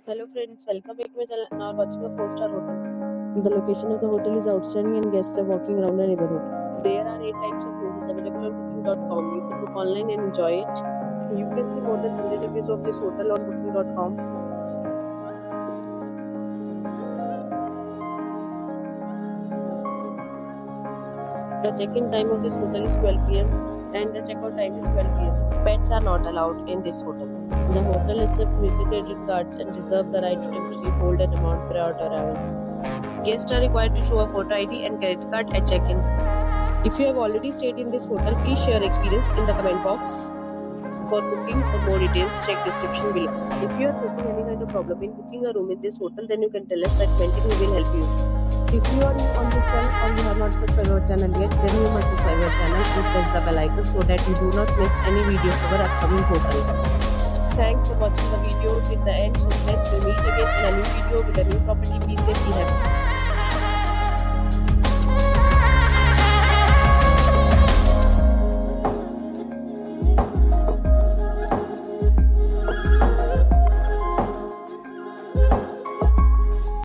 Hello friends, welcome back to my channel. Now watching a 4-star hotel. The location of the hotel is outstanding and guests are walking around the neighborhood. There are 8 types of rooms available on booking.com. You can book online and enjoy it. You can see more than 100 reviews of this hotel on booking.com. The check-in time of this hotel is 12 p.m. and the check-out time is 12 p.m. Pets are not allowed in this hotel. The hotel accepts music credit cards and reserves the right to temporarily hold an amount prior to arrival. Guests are required to show a photo ID and credit card at check-in. If you have already stayed in this hotel, please share your experience in the comment box. For booking or more details, check description below. If you are facing any kind of problem in booking a room in this hotel, then you can tell us by commenting. We will help you. If you are new on this channel or you have not subscribed our channel yet, then you must subscribe our channel and press the bell icon so that you do not miss any video of our upcoming hotel. Thanks for watching the video till the end. So friends, we meet again in a new video with a new property. Be safe, be happy.